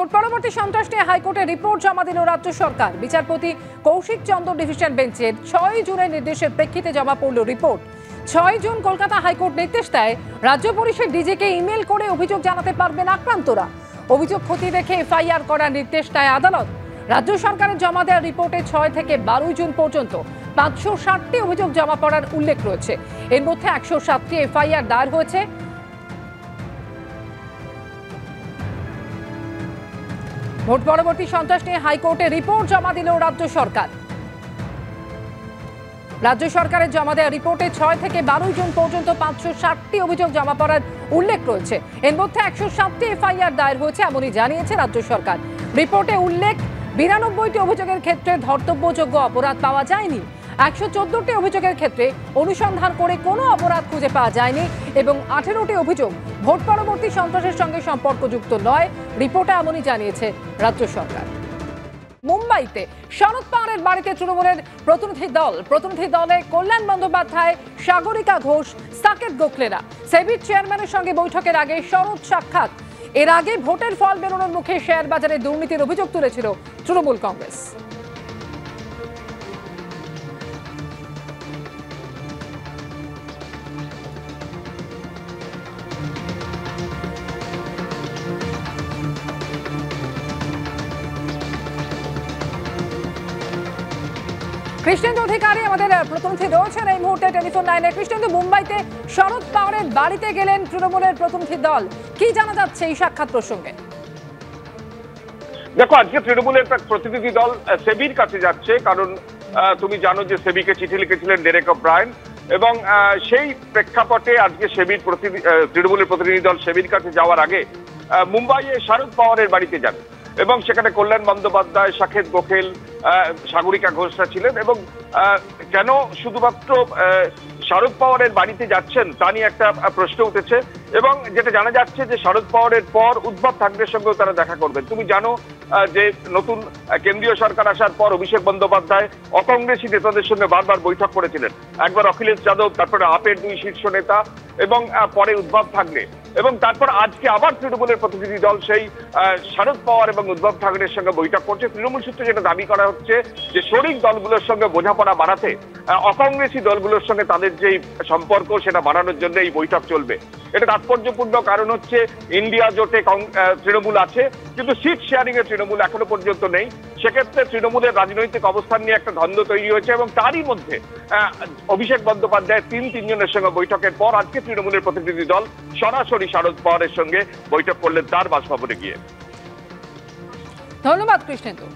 Vote পরবর্তী সন্ত্রাস নিয়ে হাইকোর্টে রিপোর্ট জমা দিল রাজ্য সরকার। বিচারপতি কৌশিক চন্দ্র ডিভিশন বেঞ্চের 6 জুনের নির্দেশের প্রেক্ষিতে জমা পড়ল রিপোর্ট। 6 জুন কলকাতা হাইকোর্ট নির্দেশ দেয়, রাজ্য পুলিশের ডিজিকে ইমেল করে অভিযোগ জানাতে পারবেন আক্রান্তরা। অভিযোগ খতিয়ে দেখে এফআইআর করার নির্দেশ দেয় আদালত। রাজ্য সরকারের জমা দেওয়া রিপোর্টে 6 থেকে 12 জুন পর্যন্ত 560টি অভিযোগ জমা পড়ার উল্লেখ রয়েছে। এর মধ্যে 107টি এফআইআর দায়ের হয়েছে। ভোট পরবর্তী সন্ত্রাস নিয়ে হাইকোর্টে রিপোর্ট জমা দিল রাজ্য সরকার। রাজ্য সরকারের জমা দেওয়া রিপোর্টে 6 থেকে 12 জুন পর্যন্ত 560টি অভিযোগ জমা পড়ার উল্লেখ রয়েছে। এর মধ্যে 107টি এফআইআর দায়ের হয়েছে এমনই জানিয়েছে রাজ্য সরকার। রিপোর্টে উল্লেখ, 92টি অভিযোগের ক্ষেত্রে ধর্তব্যযোগ্য অপরাধ পাওয়া যায়নি। 114টি অভিযোগের ক্ষেত্রে অনুসন্ধান করে কোনো অপরাধ খুঁজে পাওয়া যায়নি এবং 18টি অভিযোগ ভোট পরবর্তী সন্ত্রাসের সঙ্গে সম্পর্কযুক্ত নয়। রিপোর্টে এমনই জানিয়েছে রাজ্য সরকার। মুম্বাইতে শরদ পাওয়ারের বাড়িতে তৃণমূলের প্রতিনিধি দলে কল্যাণ বন্দ্যোপাধ্যায়, সাগরিকা ঘোষ, সাকেত গোখলেরা। সেবির চেয়ারম্যানের সঙ্গে বৈঠকের আগে শরদ সাক্ষাৎ। এর আগে ভোটের ফল বেরোনোর মুখে শেয়ার বাজারে দুর্নীতির অভিযোগ তুলেছিল তৃণমূল কংগ্রেস। কৃষ্ণেন্দু অধিকারী আমাদের প্রতিনিধি রয়েছেন এই মুহূর্তে টেলিফোন লাইনে। কৃষ্ণেন্দু, মুম্বাইতে শরদ পাওয়ারের বাড়িতে গেলেন তৃণমূলের প্রতিনিধি দল, কি জানা যাচ্ছে এই সাক্ষাৎ প্রসঙ্গে? দেখো, আজকে তৃণমূলের প্রতিনিধি দল সেবির কাছে যাচ্ছে, কারণ তুমি জানো যে সেবিকে চিঠি লিখেছিলেন ডেরেক ওব্রায়েন, এবং সেই প্রেক্ষাপটে আজকে তৃণমূলের প্রতিনিধি দল সেবির কাছে যাওয়ার আগে মুম্বাইয়ে শরদ পাওয়ারের বাড়িতে যান এবং সেখানে কল্যাণ বন্দ্যোপাধ্যায়, সাকেত গোখেল, সাগরিকা ঘোষরা ছিলেন। এবং কেন শুধুমাত্র শরদ পাওয়ারের বাড়িতে যাচ্ছেন তা নিয়ে একটা প্রশ্ন উঠেছে, এবং যেটা জানা যাচ্ছে যে শরদ পাওয়ারের পর উদ্ধব ঠাকরের সঙ্গেও তারা দেখা করবেন। তুমি জানো যে নতুন কেন্দ্রীয় সরকার আসার পর অভিষেক বন্দ্যোপাধ্যায় অকংগ্রেসী নেতাদের সঙ্গে বারবার বৈঠক করেছিলেন। একবার অখিলেশ যাদব, তারপরে আপের 2 শীর্ষ নেতা, এবং পরে উদ্ধব ঠাকরে, এবং তারপর আজকে আবার তৃণমূলের প্রতিনিধি দল সেই শরদ পাওয়ার এবং উদ্ধব ঠাকরের সঙ্গে বৈঠক করছে। তৃণমূল সূত্রে যেটা দাবি করা হচ্ছে যে শরিক দলগুলোর সঙ্গে বোঝাপড়া বাড়াতে, অকংগ্রেসী দলগুলোর সঙ্গে তাদের যে সম্পর্ক সেটা বাড়ানোর জন্য এই বৈঠক চলবে। এটা তাৎপর্যপূর্ণ কারণ হচ্ছে ইন্ডিয়া জোটে তৃণমূল আছে, কিন্তু সিট শেয়ারিং এ তৃণমূল এখনো পর্যন্ত নেই। সেক্ষেত্রে তৃণমূলের রাজনৈতিক অবস্থান নিয়ে একটা দ্বন্দ্ব তৈরি হয়েছে, এবং তারই মধ্যে অভিষেক বন্দ্যোপাধ্যায়ের 3 জনের সঙ্গে বৈঠকের পর আজকে তৃণমূলের প্রতিনিধি দল সরাসরি শরদ পাওয়ারের সঙ্গে বৈঠক করলেন তার বাসভবনে গিয়ে। ধন্যবাদ কৃষ্ণেন্দু।